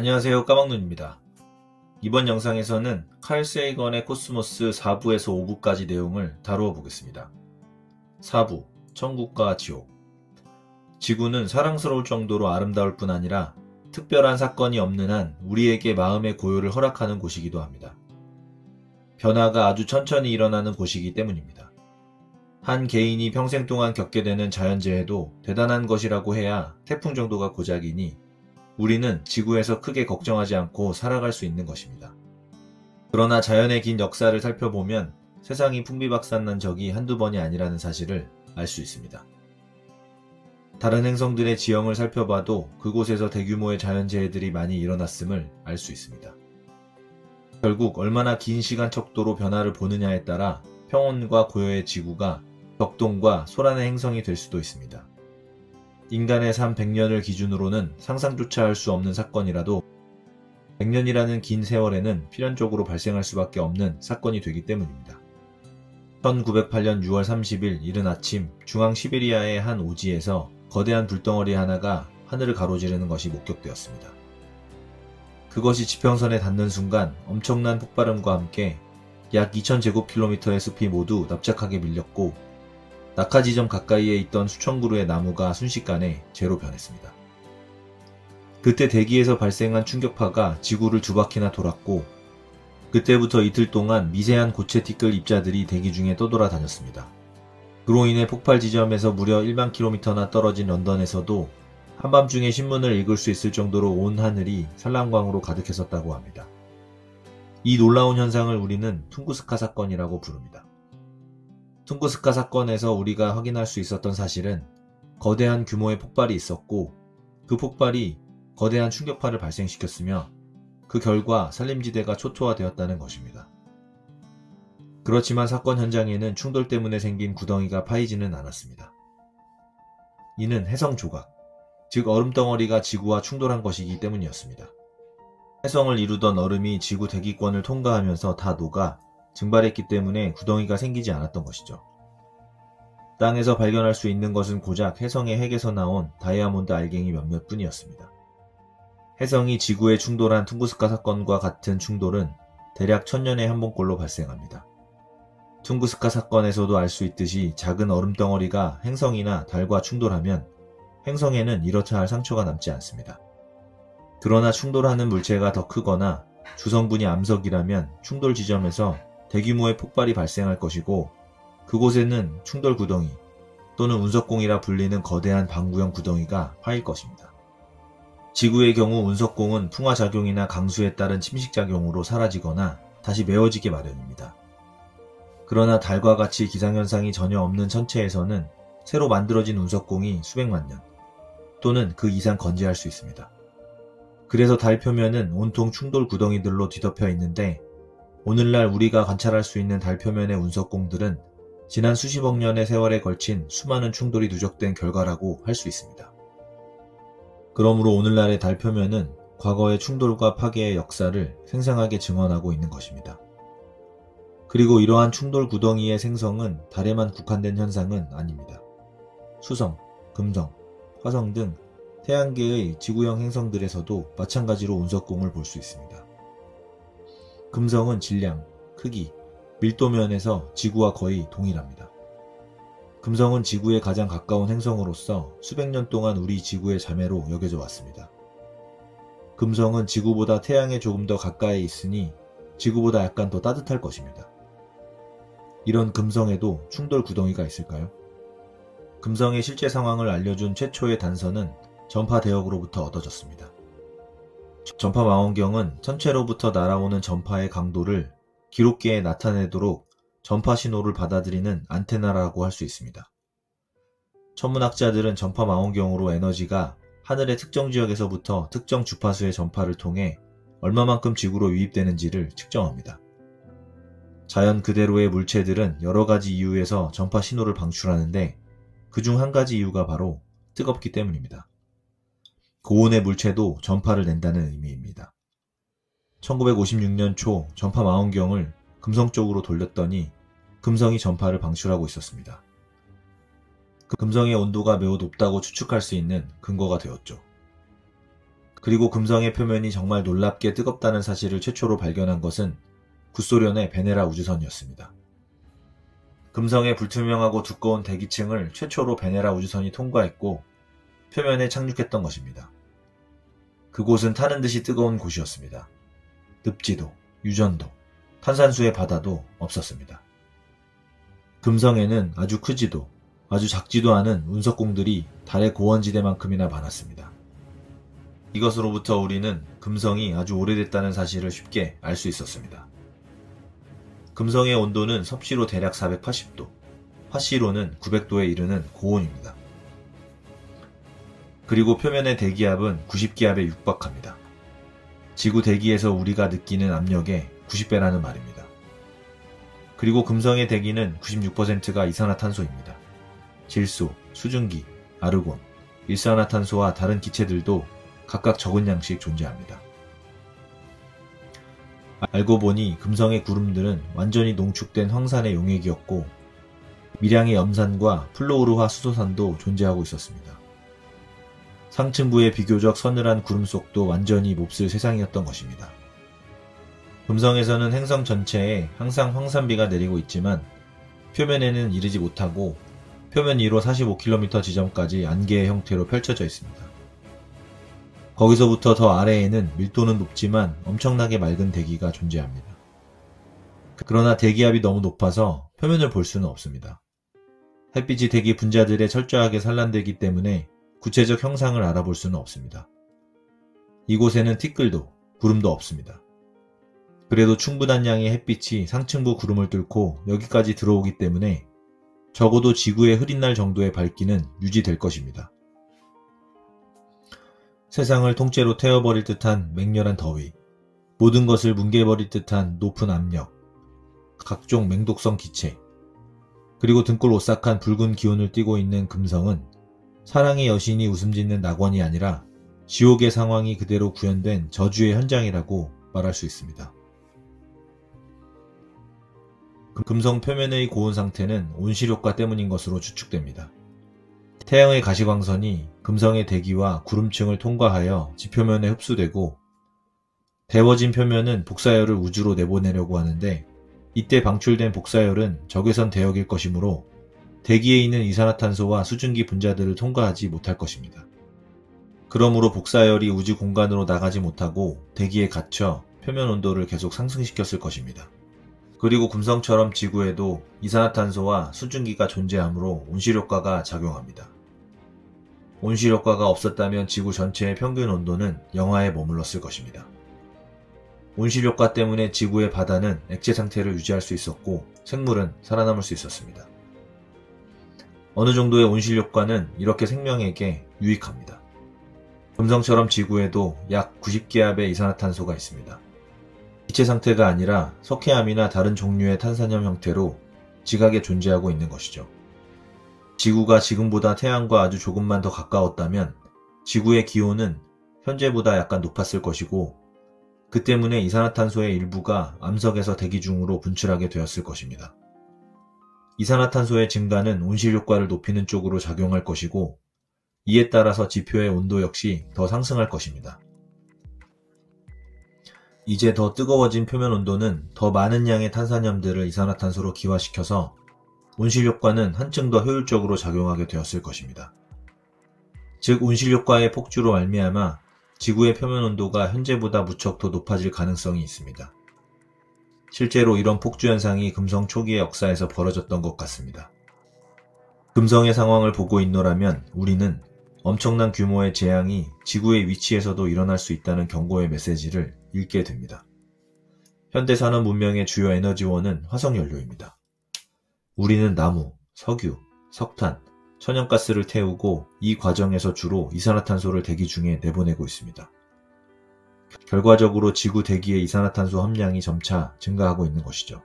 안녕하세요, 까막눈입니다. 이번 영상에서는 칼 세이건의 코스모스 4부에서 5부까지 내용을 다루어 보겠습니다. 4부, 천국과 지옥. 지구는 사랑스러울 정도로 아름다울 뿐 아니라 특별한 사건이 없는 한 우리에게 마음의 고요를 허락하는 곳이기도 합니다. 변화가 아주 천천히 일어나는 곳이기 때문입니다. 한 개인이 평생 동안 겪게 되는 자연재해도 대단한 것이라고 해야 태풍 정도가 고작이니 우리는 지구에서 크게 걱정하지 않고 살아갈 수 있는 것입니다. 그러나 자연의 긴 역사를 살펴보면 세상이 풍비박산난 적이 한두 번이 아니라는 사실을 알 수 있습니다. 다른 행성들의 지형을 살펴봐도 그곳에서 대규모의 자연재해들이 많이 일어났음을 알 수 있습니다. 결국 얼마나 긴 시간 척도로 변화를 보느냐에 따라 평온과 고요의 지구가 격동과 소란의 행성이 될 수도 있습니다. 인간의 삶 100년을 기준으로는 상상조차 할 수 없는 사건이라도 100년이라는 긴 세월에는 필연적으로 발생할 수밖에 없는 사건이 되기 때문입니다. 1908년 6월 30일 이른 아침 중앙 시베리아의 한 오지에서 거대한 불덩어리 하나가 하늘을 가로지르는 것이 목격되었습니다. 그것이 지평선에 닿는 순간 엄청난 폭발음과 함께 약 2000제곱킬로미터의 숲이 모두 납작하게 밀렸고 낙하 지점 가까이에 있던 수천 그루의 나무가 순식간에 재로 변했습니다. 그때 대기에서 발생한 충격파가 지구를 두 바퀴나 돌았고 그때부터 이틀 동안 미세한 고체 티끌 입자들이 대기 중에 떠돌아다녔습니다. 그로 인해 폭발 지점에서 무려 1만 킬로미터나 떨어진 런던에서도 한밤중에 신문을 읽을 수 있을 정도로 온 하늘이 산란광으로 가득했었다고 합니다. 이 놀라운 현상을 우리는 퉁구스카 사건이라고 부릅니다. 퉁구스카 사건에서 우리가 확인할 수 있었던 사실은 거대한 규모의 폭발이 있었고 그 폭발이 거대한 충격파를 발생시켰으며 그 결과 산림지대가 초토화되었다는 것입니다. 그렇지만 사건 현장에는 충돌 때문에 생긴 구덩이가 파이지는 않았습니다. 이는 해성 조각, 즉 얼음덩어리가 지구와 충돌한 것이기 때문이었습니다. 해성을 이루던 얼음이 지구 대기권을 통과하면서 다 녹아 증발했기 때문에 구덩이가 생기지 않았던 것이죠. 땅에서 발견할 수 있는 것은 고작 해성의 핵에서 나온 다이아몬드 알갱이 몇몇 뿐이었습니다. 해성이 지구에 충돌한 퉁구스카 사건과 같은 충돌은 대략 1000년에 한 번꼴로 발생합니다. 퉁구스카 사건에서도 알 수 있듯이 작은 얼음덩어리가 행성이나 달과 충돌하면 행성에는 이렇다 할 상처가 남지 않습니다. 그러나 충돌하는 물체가 더 크거나 주성분이 암석이라면 충돌 지점에서 대규모의 폭발이 발생할 것이고 그곳에는 충돌 구덩이 또는 운석공이라 불리는 거대한 방구형 구덩이가 파일 것입니다. 지구의 경우 운석공은 풍화작용이나 강수에 따른 침식작용으로 사라지거나 다시 메워지게 마련입니다. 그러나 달과 같이 기상현상이 전혀 없는 천체에서는 새로 만들어진 운석공이 수백만 년 또는 그 이상 건재할 수 있습니다. 그래서 달 표면은 온통 충돌 구덩이들로 뒤덮여 있는데 오늘날 우리가 관찰할 수 있는 달 표면의 운석공들은 지난 수십억 년의 세월에 걸친 수많은 충돌이 누적된 결과라고 할 수 있습니다. 그러므로 오늘날의 달 표면은 과거의 충돌과 파괴의 역사를 생생하게 증언하고 있는 것입니다. 그리고 이러한 충돌 구덩이의 생성은 달에만 국한된 현상은 아닙니다. 수성, 금성, 화성 등 태양계의 지구형 행성들에서도 마찬가지로 운석공을 볼 수 있습니다. 금성은 질량, 크기, 밀도 면에서 지구와 거의 동일합니다. 금성은 지구에 가장 가까운 행성으로서 수백 년 동안 우리 지구의 자매로 여겨져 왔습니다. 금성은 지구보다 태양에 조금 더 가까이 있으니 지구보다 약간 더 따뜻할 것입니다. 이런 금성에도 충돌 구덩이가 있을까요? 금성의 실제 상황을 알려준 최초의 단서는 전파 대역으로부터 얻어졌습니다. 전파 망원경은 천체로부터 날아오는 전파의 강도를 기록계에 나타내도록 전파 신호를 받아들이는 안테나라고 할 수 있습니다. 천문학자들은 전파 망원경으로 에너지가 하늘의 특정 지역에서부터 특정 주파수의 전파를 통해 얼마만큼 지구로 유입되는지를 측정합니다. 자연 그대로의 물체들은 여러 가지 이유에서 전파 신호를 방출하는데 그중 한 가지 이유가 바로 뜨겁기 때문입니다. 고온의 물체도 전파를 낸다는 의미입니다. 1956년 초 전파 망원경을 금성 쪽으로 돌렸더니 금성이 전파를 방출하고 있었습니다. 그 금성의 온도가 매우 높다고 추측할 수 있는 근거가 되었죠. 그리고 금성의 표면이 정말 놀랍게 뜨겁다는 사실을 최초로 발견한 것은 구소련의 베네라 우주선이었습니다. 금성의 불투명하고 두꺼운 대기층을 최초로 베네라 우주선이 통과했고 표면에 착륙했던 것입니다. 그곳은 타는 듯이 뜨거운 곳이었습니다. 늪지도, 유전도, 탄산수의 바다도 없었습니다. 금성에는 아주 크지도 아주 작지도 않은 운석공들이 달의 고원지대만큼이나 많았습니다. 이것으로부터 우리는 금성이 아주 오래됐다는 사실을 쉽게 알 수 있었습니다. 금성의 온도는 섭씨로 대략 480도, 화씨로는 900도에 이르는 고온입니다. 그리고 표면의 대기압은 90기압에 육박합니다. 지구 대기에서 우리가 느끼는 압력의 90배라는 말입니다. 그리고 금성의 대기는 96%가 이산화탄소입니다. 질소, 수증기, 아르곤, 일산화탄소와 다른 기체들도 각각 적은 양씩 존재합니다. 알고 보니 금성의 구름들은 완전히 농축된 황산의 용액이었고 미량의 염산과 플로우르화 수소산도 존재하고 있었습니다. 상층부의 비교적 서늘한 구름 속도 완전히 몹쓸 세상이었던 것입니다. 금성에서는 행성 전체에 항상 황산비가 내리고 있지만 표면에는 이르지 못하고 표면 위로 45km 지점까지 안개의 형태로 펼쳐져 있습니다. 거기서부터 더 아래에는 밀도는 높지만 엄청나게 맑은 대기가 존재합니다. 그러나 대기압이 너무 높아서 표면을 볼 수는 없습니다. 햇빛이 대기 분자들에 철저하게 산란되기 때문에 구체적 형상을 알아볼 수는 없습니다. 이곳에는 티끌도 구름도 없습니다. 그래도 충분한 양의 햇빛이 상층부 구름을 뚫고 여기까지 들어오기 때문에 적어도 지구의 흐린 날 정도의 밝기는 유지될 것입니다. 세상을 통째로 태워버릴 듯한 맹렬한 더위, 모든 것을 뭉개버릴 듯한 높은 압력, 각종 맹독성 기체, 그리고 등골 오싹한 붉은 기운을 띠고 있는 금성은 사랑의 여신이 웃음짓는 낙원이 아니라 지옥의 상황이 그대로 구현된 저주의 현장이라고 말할 수 있습니다. 금성 표면의 고온 상태는 온실효과 때문인 것으로 추측됩니다. 태양의 가시광선이 금성의 대기와 구름층을 통과하여 지표면에 흡수되고 데워진 표면은 복사열을 우주로 내보내려고 하는데 이때 방출된 복사열은 적외선 대역일 것이므로 대기에 있는 이산화탄소와 수증기 분자들을 통과하지 못할 것입니다. 그러므로 복사열이 우주 공간으로 나가지 못하고 대기에 갇혀 표면 온도를 계속 상승시켰을 것입니다. 그리고 금성처럼 지구에도 이산화탄소와 수증기가 존재하므로 온실효과가 작용합니다. 온실효과가 없었다면 지구 전체의 평균 온도는 영하에 머물렀을 것입니다. 온실효과 때문에 지구의 바다는 액체 상태를 유지할 수 있었고 생물은 살아남을 수 있었습니다. 어느 정도의 온실효과는 이렇게 생명에게 유익합니다. 금성처럼 지구에도 약 90기압의 이산화탄소가 있습니다. 기체 상태가 아니라 석회암이나 다른 종류의 탄산염 형태로 지각에 존재하고 있는 것이죠. 지구가 지금보다 태양과 아주 조금만 더 가까웠다면 지구의 기온은 현재보다 약간 높았을 것이고 그 때문에 이산화탄소의 일부가 암석에서 대기 중으로 분출하게 되었을 것입니다. 이산화탄소의 증가는 온실효과를 높이는 쪽으로 작용할 것이고 이에 따라서 지표의 온도 역시 더 상승할 것입니다. 이제 더 뜨거워진 표면 온도는 더 많은 양의 탄산염들을 이산화탄소로 기화시켜서 온실효과는 한층 더 효율적으로 작용하게 되었을 것입니다. 즉 온실효과의 폭주로 말미암아 지구의 표면 온도가 현재보다 무척 더 높아질 가능성이 있습니다. 실제로 이런 폭주 현상이 금성 초기의 역사에서 벌어졌던 것 같습니다. 금성의 상황을 보고 있노라면 우리는 엄청난 규모의 재앙이 지구의 위치에서도 일어날 수 있다는 경고의 메시지를 읽게 됩니다. 현대산업 문명의 주요 에너지원은 화석연료입니다. 우리는 나무, 석유, 석탄, 천연가스를 태우고 이 과정에서 주로 이산화탄소를 대기 중에 내보내고 있습니다. 결과적으로 지구 대기의 이산화탄소 함량이 점차 증가하고 있는 것이죠.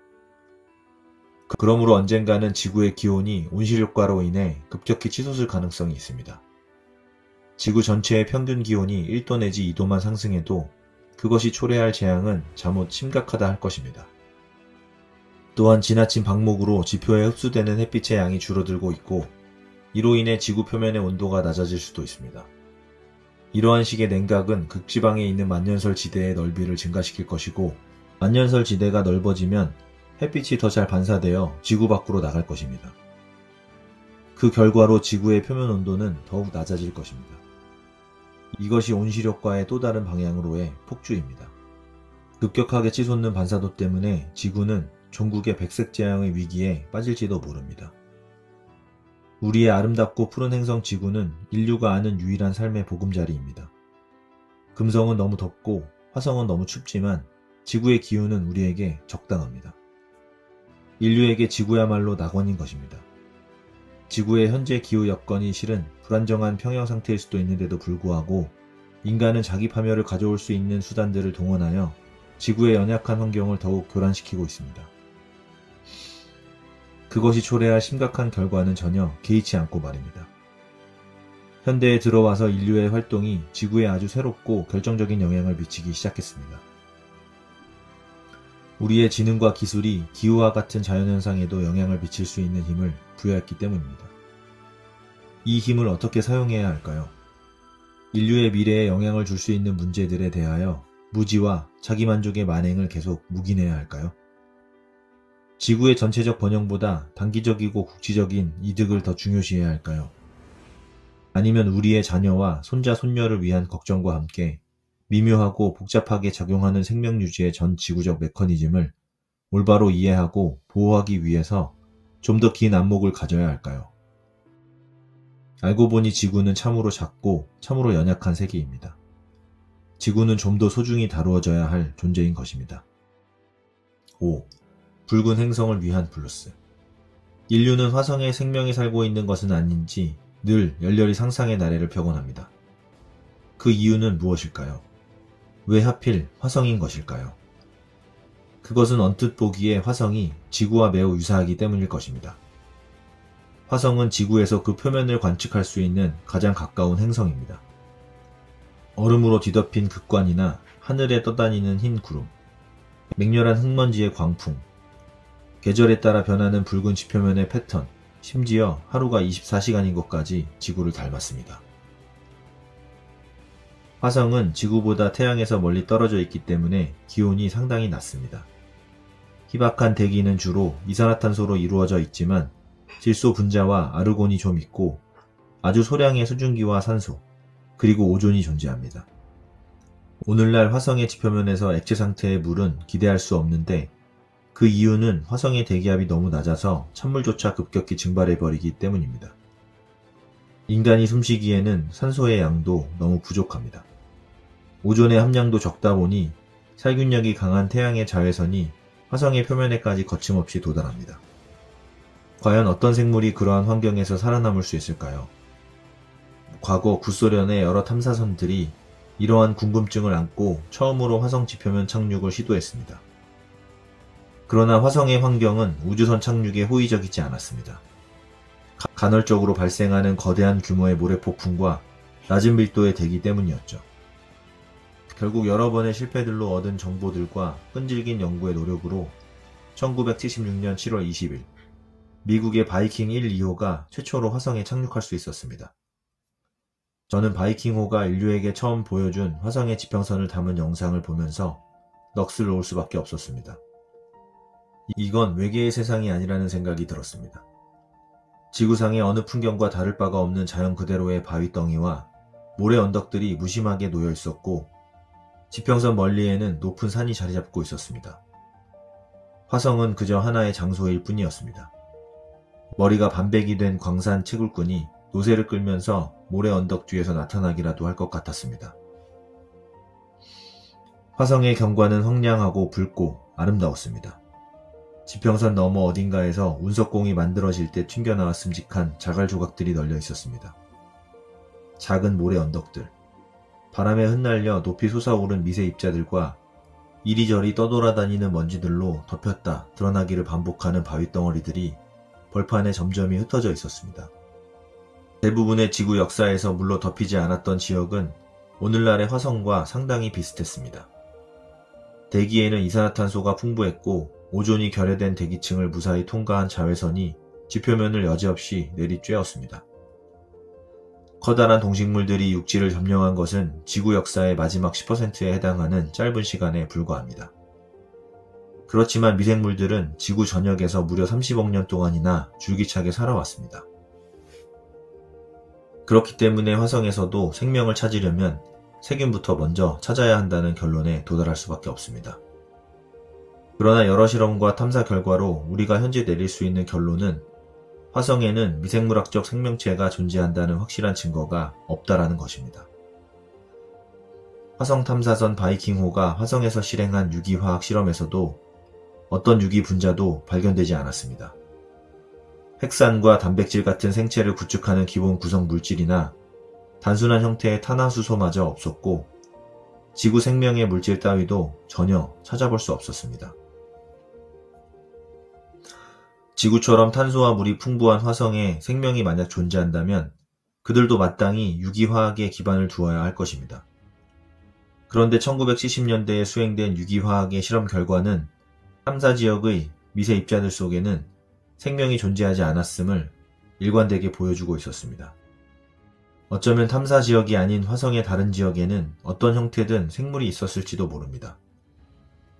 그러므로 언젠가는 지구의 기온이 온실효과로 인해 급격히 치솟을 가능성이 있습니다. 지구 전체의 평균 기온이 1도 내지 2도만 상승해도 그것이 초래할 재앙은 잠옷 심각하다 할 것입니다. 또한 지나친 방목으로 지표에 흡수되는 햇빛의 양이 줄어들고 있고 이로 인해 지구 표면의 온도가 낮아질 수도 있습니다. 이러한 식의 냉각은 극지방에 있는 만년설 지대의 넓이를 증가시킬 것이고, 만년설 지대가 넓어지면 햇빛이 더 잘 반사되어 지구 밖으로 나갈 것입니다. 그 결과로 지구의 표면 온도는 더욱 낮아질 것입니다. 이것이 온실효과의 또 다른 방향으로의 폭주입니다. 급격하게 치솟는 반사도 때문에 지구는 종국의 백색 재앙의 위기에 빠질지도 모릅니다. 우리의 아름답고 푸른 행성 지구는 인류가 아는 유일한 삶의 보금자리입니다. 금성은 너무 덥고 화성은 너무 춥지만 지구의 기후는 우리에게 적당합니다. 인류에게 지구야말로 낙원인 것입니다. 지구의 현재 기후 여건이 실은 불안정한 평형 상태일 수도 있는데도 불구하고 인간은 자기 파멸을 가져올 수 있는 수단들을 동원하여 지구의 연약한 환경을 더욱 교란시키고 있습니다. 그것이 초래할 심각한 결과는 전혀 개의치 않고 말입니다. 현대에 들어와서 인류의 활동이 지구에 아주 새롭고 결정적인 영향을 미치기 시작했습니다. 우리의 지능과 기술이 기후와 같은 자연현상에도 영향을 미칠 수 있는 힘을 부여했기 때문입니다. 이 힘을 어떻게 사용해야 할까요? 인류의 미래에 영향을 줄 수 있는 문제들에 대하여 무지와 자기만족의 만행을 계속 묵인해야 할까요? 지구의 전체적 번영보다 단기적이고 국지적인 이득을 더 중요시해야 할까요? 아니면 우리의 자녀와 손자, 손녀를 위한 걱정과 함께 미묘하고 복잡하게 작용하는 생명유지의 전 지구적 메커니즘을 올바로 이해하고 보호하기 위해서 좀 더 긴 안목을 가져야 할까요? 알고 보니 지구는 참으로 작고 참으로 연약한 세계입니다. 지구는 좀 더 소중히 다루어져야 할 존재인 것입니다. 5. 붉은 행성을 위한 블루스. 인류는 화성에 생명이 살고 있는 것은 아닌지 늘 열렬히 상상의 나래를 펴곤 합니다. 그 이유는 무엇일까요? 왜 하필 화성인 것일까요? 그것은 언뜻 보기에 화성이 지구와 매우 유사하기 때문일 것입니다. 화성은 지구에서 그 표면을 관측할 수 있는 가장 가까운 행성입니다. 얼음으로 뒤덮인 극관이나 하늘에 떠다니는 흰 구름, 맹렬한 흙먼지의 광풍, 계절에 따라 변하는 붉은 지표면의 패턴, 심지어 하루가 24시간인 것까지 지구를 닮았습니다. 화성은 지구보다 태양에서 멀리 떨어져 있기 때문에 기온이 상당히 낮습니다. 희박한 대기는 주로 이산화탄소로 이루어져 있지만 질소 분자와 아르곤이 좀 있고 아주 소량의 수증기와 산소, 그리고 오존이 존재합니다. 오늘날 화성의 지표면에서 액체 상태의 물은 기대할 수 없는데 그 이유는 화성의 대기압이 너무 낮아서 찬물조차 급격히 증발해버리기 때문입니다. 인간이 숨쉬기에는 산소의 양도 너무 부족합니다. 오존의 함량도 적다 보니 살균력이 강한 태양의 자외선이 화성의 표면에까지 거침없이 도달합니다. 과연 어떤 생물이 그러한 환경에서 살아남을 수 있을까요? 과거 구소련의 여러 탐사선들이 이러한 궁금증을 안고 처음으로 화성 지표면 착륙을 시도했습니다. 그러나 화성의 환경은 우주선 착륙에 호의적이지 않았습니다. 간헐적으로 발생하는 거대한 규모의 모래폭풍과 낮은 밀도의 대기 때문이었죠. 결국 여러 번의 실패들로 얻은 정보들과 끈질긴 연구의 노력으로 1976년 7월 20일 미국의 바이킹 1, 2호가 최초로 화성에 착륙할 수 있었습니다. 저는 바이킹호가 인류에게 처음 보여준 화성의 지평선을 담은 영상을 보면서 넋을 놓을 수밖에 없었습니다. 이건 외계의 세상이 아니라는 생각이 들었습니다. 지구상의 어느 풍경과 다를 바가 없는 자연 그대로의 바위덩이와 모래 언덕들이 무심하게 놓여 있었고 지평선 멀리에는 높은 산이 자리 잡고 있었습니다. 화성은 그저 하나의 장소일 뿐이었습니다. 머리가 반백이 된 광산 채굴꾼이 노새를 끌면서 모래 언덕 뒤에서 나타나기라도 할 것 같았습니다. 화성의 경관은 황량하고 붉고 아름다웠습니다. 지평선 너머 어딘가에서 운석공이 만들어질 때 튕겨나와 슴직한 자갈 조각들이 널려 있었습니다. 작은 모래 언덕들, 바람에 흩날려 높이 솟아오른 미세 입자들과 이리저리 떠돌아다니는 먼지들로 덮였다 드러나기를 반복하는 바위덩어리들이 벌판에 점점이 흩어져 있었습니다. 대부분의 지구 역사에서 물로 덮이지 않았던 지역은 오늘날의 화성과 상당히 비슷했습니다. 대기에는 이산화탄소가 풍부했고 오존이 결여된 대기층을 무사히 통과한 자외선이 지표면을 여지없이 내리쬐었습니다. 커다란 동식물들이 육지를 점령한 것은 지구 역사의 마지막 10%에 해당하는 짧은 시간에 불과합니다. 그렇지만 미생물들은 지구 전역에서 무려 30억 년 동안이나 줄기차게 살아왔습니다. 그렇기 때문에 화성에서도 생명을 찾으려면 세균부터 먼저 찾아야 한다는 결론에 도달할 수밖에 없습니다. 그러나 여러 실험과 탐사 결과로 우리가 현재 내릴 수 있는 결론은 화성에는 미생물학적 생명체가 존재한다는 확실한 증거가 없다라는 것입니다. 화성 탐사선 바이킹호가 화성에서 실행한 유기화학 실험에서도 어떤 유기 분자도 발견되지 않았습니다. 핵산과 단백질 같은 생체를 구축하는 기본 구성 물질이나 단순한 형태의 탄화수소마저 없었고 지구 생명의 물질 따위도 전혀 찾아볼 수 없었습니다. 지구처럼 탄소와 물이 풍부한 화성에 생명이 만약 존재한다면 그들도 마땅히 유기화학에 기반을 두어야 할 것입니다. 그런데 1970년대에 수행된 유기화학의 실험 결과는 탐사 지역의 미세 입자들 속에는 생명이 존재하지 않았음을 일관되게 보여주고 있었습니다. 어쩌면 탐사 지역이 아닌 화성의 다른 지역에는 어떤 형태든 생물이 있었을지도 모릅니다.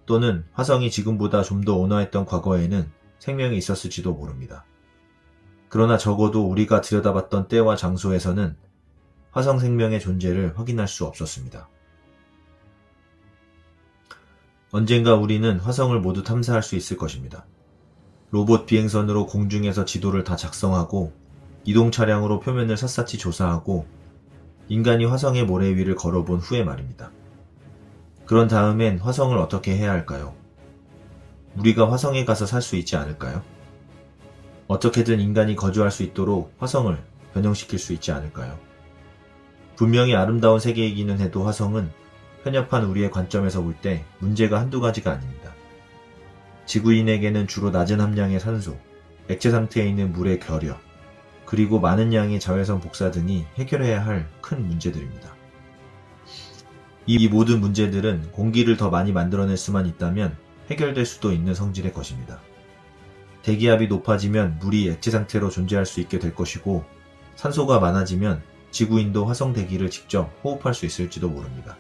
또는 화성이 지금보다 좀 더 온화했던 과거에는 생명이 있었을지도 모릅니다. 그러나 적어도 우리가 들여다봤던 때와 장소에서는 화성 생명의 존재를 확인할 수 없었습니다. 언젠가 우리는 화성을 모두 탐사할 수 있을 것입니다. 로봇 비행선으로 공중에서 지도를 다 작성하고 이동 차량으로 표면을 샅샅이 조사하고 인간이 화성의 모래 위를 걸어본 후에 말입니다. 그런 다음엔 화성을 어떻게 해야 할까요? 우리가 화성에 가서 살 수 있지 않을까요? 어떻게든 인간이 거주할 수 있도록 화성을 변형시킬 수 있지 않을까요? 분명히 아름다운 세계이기는 해도 화성은 편협한 우리의 관점에서 볼 때 문제가 한두 가지가 아닙니다. 지구인에게는 주로 낮은 함량의 산소, 액체 상태에 있는 물의 결여, 그리고 많은 양의 자외선 복사 등이 해결해야 할 큰 문제들입니다. 이 모든 문제들은 공기를 더 많이 만들어낼 수만 있다면 해결될 수도 있는 성질의 것입니다. 대기압이 높아지면 물이 액체 상태로 존재할 수 있게 될 것이고 산소가 많아지면 지구인도 화성 대기를 직접 호흡할 수 있을지도 모릅니다.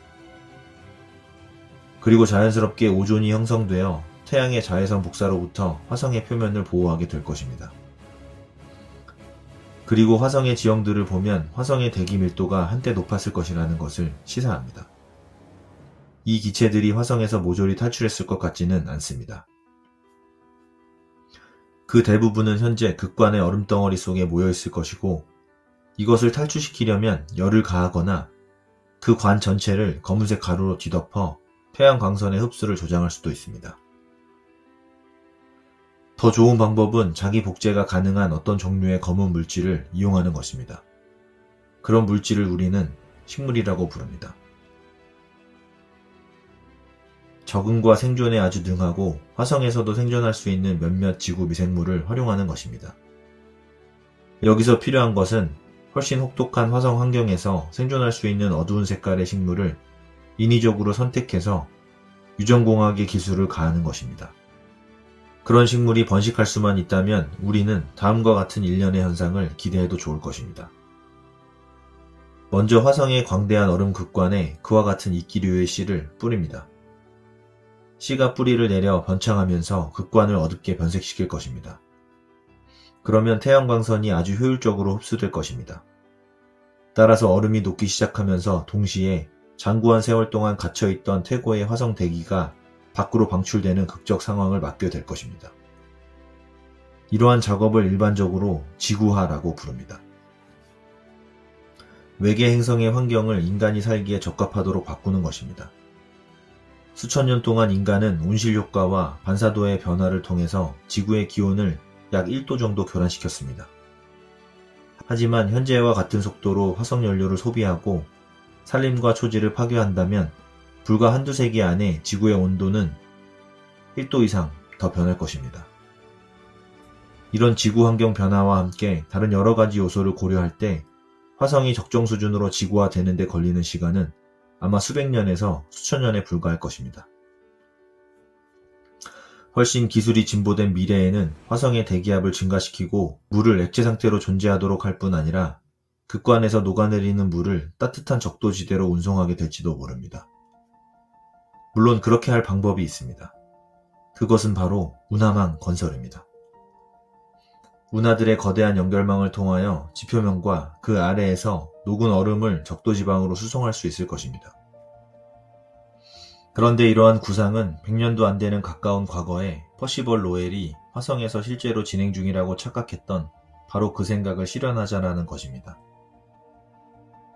그리고 자연스럽게 오존이 형성되어 태양의 자외선 복사로부터 화성의 표면을 보호하게 될 것입니다. 그리고 화성의 지형들을 보면 화성의 대기 밀도가 한때 높았을 것이라는 것을 시사합니다. 이 기체들이 화성에서 모조리 탈출했을 것 같지는 않습니다. 그 대부분은 현재 극관의 얼음덩어리 속에 모여있을 것이고 이것을 탈출시키려면 열을 가하거나 그 관 전체를 검은색 가루로 뒤덮어 태양 광선의 흡수를 조장할 수도 있습니다. 더 좋은 방법은 자기 복제가 가능한 어떤 종류의 검은 물질을 이용하는 것입니다. 그런 물질을 우리는 식물이라고 부릅니다. 적응과 생존에 아주 능하고 화성에서도 생존할 수 있는 몇몇 지구 미생물을 활용하는 것입니다. 여기서 필요한 것은 훨씬 혹독한 화성 환경에서 생존할 수 있는 어두운 색깔의 식물을 인위적으로 선택해서 유전공학의 기술을 가하는 것입니다. 그런 식물이 번식할 수만 있다면 우리는 다음과 같은 일련의 현상을 기대해도 좋을 것입니다. 먼저 화성의 광대한 얼음 극관에 그와 같은 이끼류의 씨를 뿌립니다. 씨가 뿌리를 내려 번창하면서 극관을 어둡게 변색시킬 것입니다. 그러면 태양광선이 아주 효율적으로 흡수될 것입니다. 따라서 얼음이 녹기 시작하면서 동시에 장구한 세월 동안 갇혀있던 태고의 화성 대기가 밖으로 방출되는 극적 상황을 맞게 될 것입니다. 이러한 작업을 일반적으로 지구화라고 부릅니다. 외계 행성의 환경을 인간이 살기에 적합하도록 바꾸는 것입니다. 수천 년 동안 인간은 온실효과와 반사도의 변화를 통해서 지구의 기온을 약 1도 정도 교란시켰습니다. 하지만 현재와 같은 속도로 화석연료를 소비하고 산림과 초지를 파괴한다면 불과 한두 세기 안에 지구의 온도는 1도 이상 더 변할 것입니다. 이런 지구 환경 변화와 함께 다른 여러 가지 요소를 고려할 때 화성이 적정 수준으로 지구화되는 데 걸리는 시간은 아마 수백 년에서 수천 년에 불과할 것입니다. 훨씬 기술이 진보된 미래에는 화성의 대기압을 증가시키고 물을 액체 상태로 존재하도록 할 뿐 아니라 극관에서 녹아내리는 물을 따뜻한 적도지대로 운송하게 될지도 모릅니다. 물론 그렇게 할 방법이 있습니다. 그것은 바로 운하망 건설입니다. 운하들의 거대한 연결망을 통하여 지표면과 그 아래에서 녹은 얼음을 적도지방으로 수송할 수 있을 것입니다. 그런데 이러한 구상은 100년도 안 되는 가까운 과거에 퍼시벌 로웰이 화성에서 실제로 진행 중이라고 착각했던 바로 그 생각을 실현하자라는 것입니다.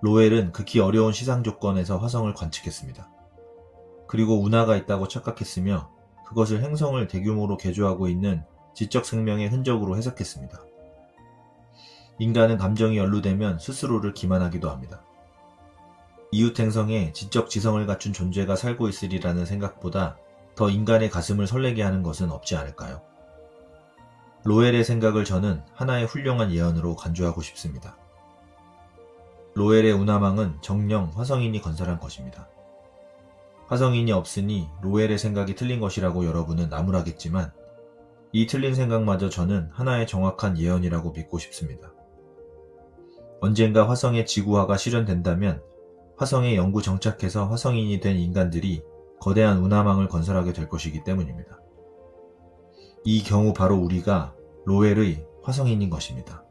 로웰은 극히 어려운 시상 조건에서 화성을 관측했습니다. 그리고 운하가 있다고 착각했으며 그것을 행성을 대규모로 개조하고 있는 지적 생명의 흔적으로 해석했습니다. 인간은 감정이 연루되면 스스로를 기만하기도 합니다. 이웃 행성에 지적 지성을 갖춘 존재가 살고 있으리라는 생각보다 더 인간의 가슴을 설레게 하는 것은 없지 않을까요? 로웰의 생각을 저는 하나의 훌륭한 예언으로 간주하고 싶습니다. 로웰의 운하망은 정녕 화성인이 건설한 것입니다. 화성인이 없으니 로웰의 생각이 틀린 것이라고 여러분은 나무라겠지만 이 틀린 생각마저 저는 하나의 정확한 예언이라고 믿고 싶습니다. 언젠가 화성의 지구화가 실현된다면 화성에 영구 정착해서 화성인이 된 인간들이 거대한 운하망을 건설하게 될 것이기 때문입니다. 이 경우 바로 우리가 로웰의 화성인인 것입니다.